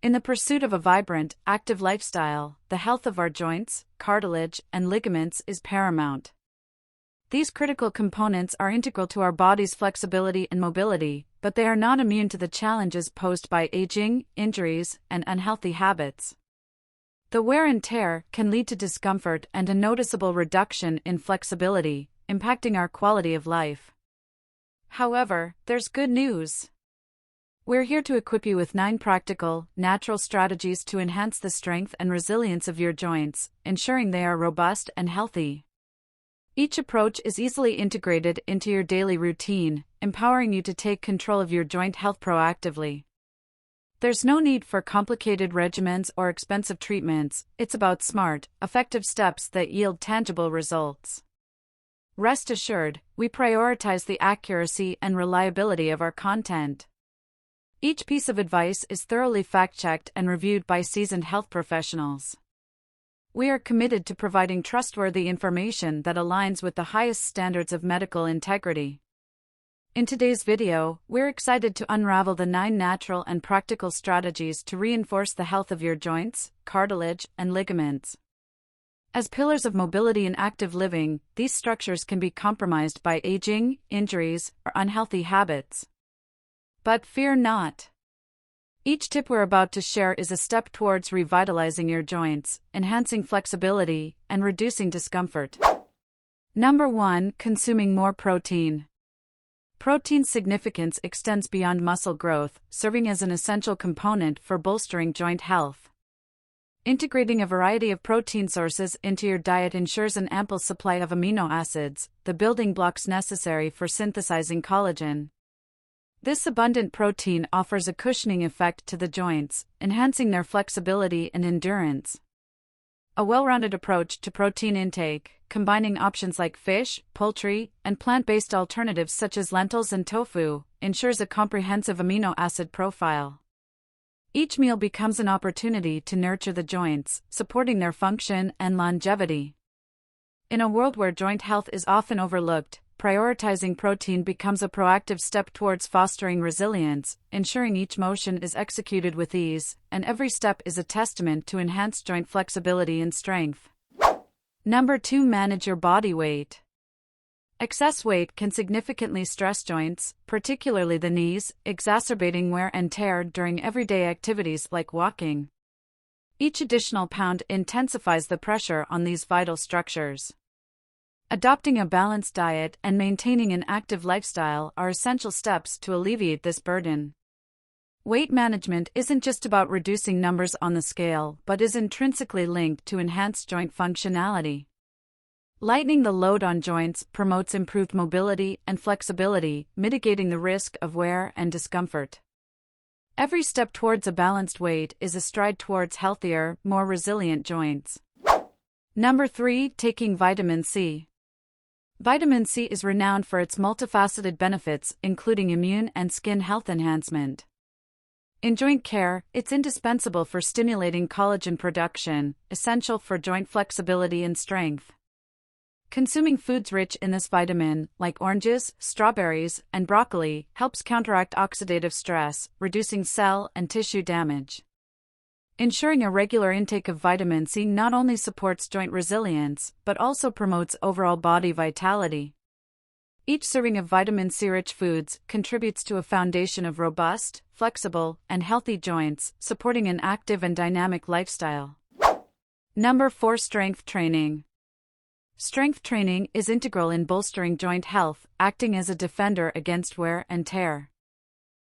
In the pursuit of a vibrant, active lifestyle, the health of our joints, cartilage, and ligaments is paramount. These critical components are integral to our body's flexibility and mobility, but they are not immune to the challenges posed by aging, injuries, and unhealthy habits. The wear and tear can lead to discomfort and a noticeable reduction in flexibility, impacting our quality of life. However, there's good news. We're here to equip you with 9 practical, natural strategies to enhance the strength and resilience of your joints, ensuring they are robust and healthy. Each approach is easily integrated into your daily routine, empowering you to take control of your joint health proactively. There's no need for complicated regimens or expensive treatments, it's about smart, effective steps that yield tangible results. Rest assured, we prioritize the accuracy and reliability of our content. Each piece of advice is thoroughly fact-checked and reviewed by seasoned health professionals. We are committed to providing trustworthy information that aligns with the highest standards of medical integrity. In today's video, we're excited to unravel the 9 natural and practical strategies to reinforce the health of your joints, cartilage, and ligaments. As pillars of mobility and active living, these structures can be compromised by aging, injuries, or unhealthy habits. But fear not. Each tip we're about to share is a step towards revitalizing your joints, enhancing flexibility, and reducing discomfort. Number 1. Consuming more protein. Protein's significance extends beyond muscle growth, serving as an essential component for bolstering joint health. Integrating a variety of protein sources into your diet ensures an ample supply of amino acids, the building blocks necessary for synthesizing collagen. This abundant protein offers a cushioning effect to the joints, enhancing their flexibility and endurance. A well-rounded approach to protein intake, combining options like fish, poultry, and plant-based alternatives such as lentils and tofu, ensures a comprehensive amino acid profile. Each meal becomes an opportunity to nurture the joints, supporting their function and longevity. In a world where joint health is often overlooked, prioritizing protein becomes a proactive step towards fostering resilience, ensuring each motion is executed with ease, and every step is a testament to enhanced joint flexibility and strength. Number 2. Manage your body weight. Excess weight can significantly stress joints, particularly the knees, exacerbating wear and tear during everyday activities like walking. Each additional pound intensifies the pressure on these vital structures. Adopting a balanced diet and maintaining an active lifestyle are essential steps to alleviate this burden. Weight management isn't just about reducing numbers on the scale, but is intrinsically linked to enhanced joint functionality. Lightening the load on joints promotes improved mobility and flexibility, mitigating the risk of wear and discomfort. Every step towards a balanced weight is a stride towards healthier, more resilient joints. Number 3. Taking vitamin C. Vitamin C is renowned for its multifaceted benefits, including immune and skin health enhancement. In joint care, it's indispensable for stimulating collagen production, essential for joint flexibility and strength. Consuming foods rich in this vitamin, like oranges, strawberries, and broccoli, helps counteract oxidative stress, reducing cell and tissue damage. Ensuring a regular intake of vitamin C not only supports joint resilience, but also promotes overall body vitality. Each serving of vitamin C-rich foods contributes to a foundation of robust, flexible, and healthy joints, supporting an active and dynamic lifestyle. Number 4. Strength training. Strength training is integral in bolstering joint health, acting as a defender against wear and tear.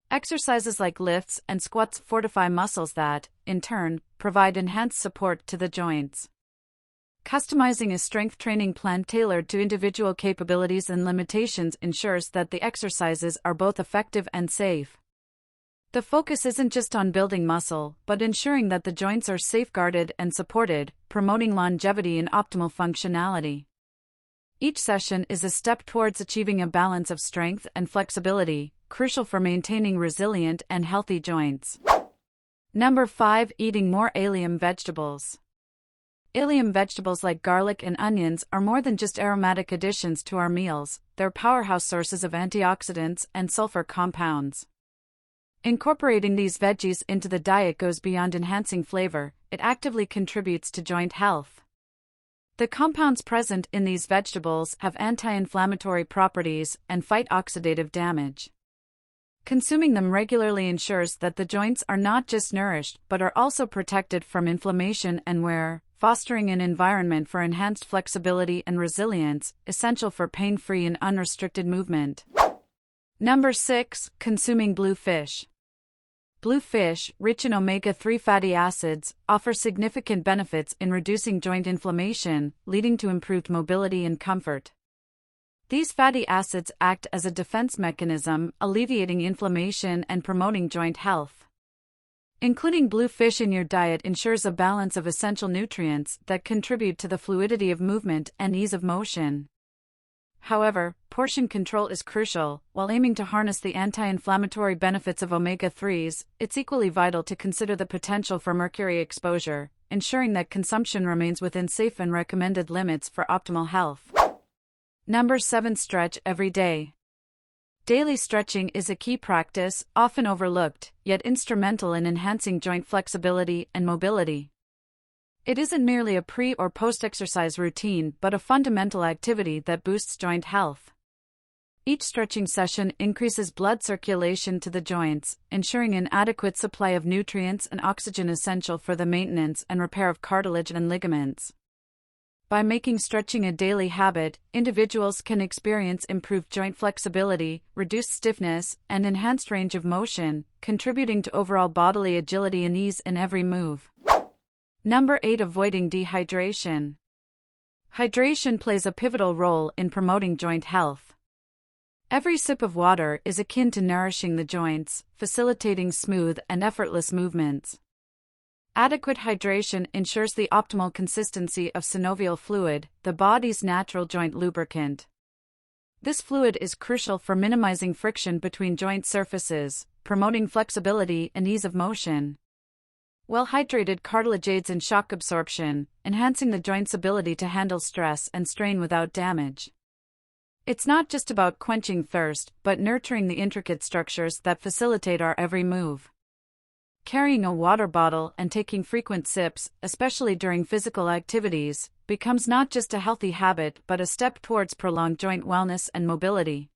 Exercises like lifts and squats fortify muscles that, in turn, provide enhanced support to the joints. Customizing a strength training plan tailored to individual capabilities and limitations ensures that the exercises are both effective and safe. The focus isn't just on building muscle, but ensuring that the joints are safeguarded and supported, promoting longevity and optimal functionality. Each session is a step towards achieving a balance of strength and flexibility, crucial for maintaining resilient and healthy joints. Number 5. Eating more alium vegetables. Alium vegetables like garlic and onions are more than just aromatic additions to our meals, they're powerhouse sources of antioxidants and sulfur compounds. Incorporating these veggies into the diet goes beyond enhancing flavor, it actively contributes to joint health. The compounds present in these vegetables have anti-inflammatory properties and fight oxidative damage. Consuming them regularly ensures that the joints are not just nourished but are also protected from inflammation and wear, fostering an environment for enhanced flexibility and resilience, essential for pain-free and unrestricted movement. Number 6. Consuming blue fish. Blue fish, rich in omega-3 fatty acids, offer significant benefits in reducing joint inflammation, leading to improved mobility and comfort. These fatty acids act as a defense mechanism, alleviating inflammation and promoting joint health. Including blue fish in your diet ensures a balance of essential nutrients that contribute to the fluidity of movement and ease of motion. However, portion control is crucial. While aiming to harness the anti-inflammatory benefits of omega-3s, it's equally vital to consider the potential for mercury exposure, ensuring that consumption remains within safe and recommended limits for optimal health. Number 7. Stretch every day. Daily stretching is a key practice, often overlooked, yet instrumental in enhancing joint flexibility and mobility. It isn't merely a pre- or post-exercise routine but a fundamental activity that boosts joint health. Each stretching session increases blood circulation to the joints, ensuring an adequate supply of nutrients and oxygen essential for the maintenance and repair of cartilage and ligaments. By making stretching a daily habit, individuals can experience improved joint flexibility, reduced stiffness, and enhanced range of motion, contributing to overall bodily agility and ease in every move. Number 8. Avoiding dehydration. Hydration plays a pivotal role in promoting joint health. Every sip of water is akin to nourishing the joints, facilitating smooth and effortless movements. Adequate hydration ensures the optimal consistency of synovial fluid, the body's natural joint lubricant. This fluid is crucial for minimizing friction between joint surfaces, promoting flexibility and ease of motion. Well-hydrated cartilage aids in shock absorption, enhancing the joint's ability to handle stress and strain without damage. It's not just about quenching thirst, but nurturing the intricate structures that facilitate our every move. Carrying a water bottle and taking frequent sips, especially during physical activities, becomes not just a healthy habit but a step towards prolonged joint wellness and mobility.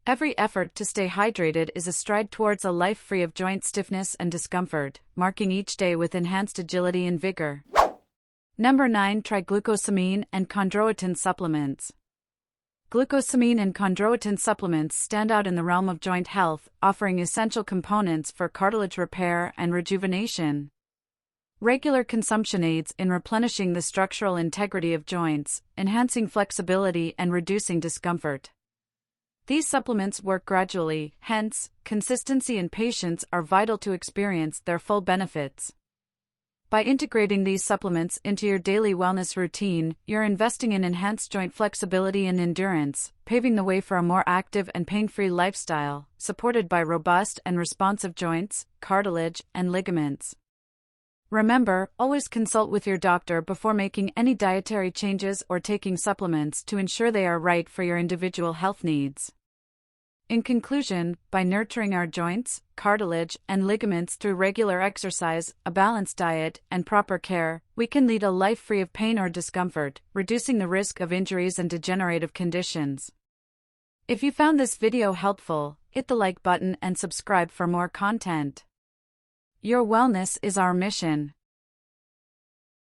Every effort to stay hydrated is a stride towards a life free of joint stiffness and discomfort, marking each day with enhanced agility and vigor. Number 9. Try glucosamine and chondroitin supplements. Glucosamine and chondroitin supplements stand out in the realm of joint health, offering essential components for cartilage repair and rejuvenation. Regular consumption aids in replenishing the structural integrity of joints, enhancing flexibility and reducing discomfort. These supplements work gradually, hence, consistency and patience are vital to experience their full benefits. By integrating these supplements into your daily wellness routine, you're investing in enhanced joint flexibility and endurance, paving the way for a more active and pain-free lifestyle, supported by robust and responsive joints, cartilage, and ligaments. Remember, always consult with your doctor before making any dietary changes or taking supplements to ensure they are right for your individual health needs. In conclusion, by nurturing our joints, cartilage, and ligaments through regular exercise, a balanced diet, and proper care, we can lead a life free of pain or discomfort, reducing the risk of injuries and degenerative conditions. If you found this video helpful, hit the like button and subscribe for more content. Your wellness is our mission.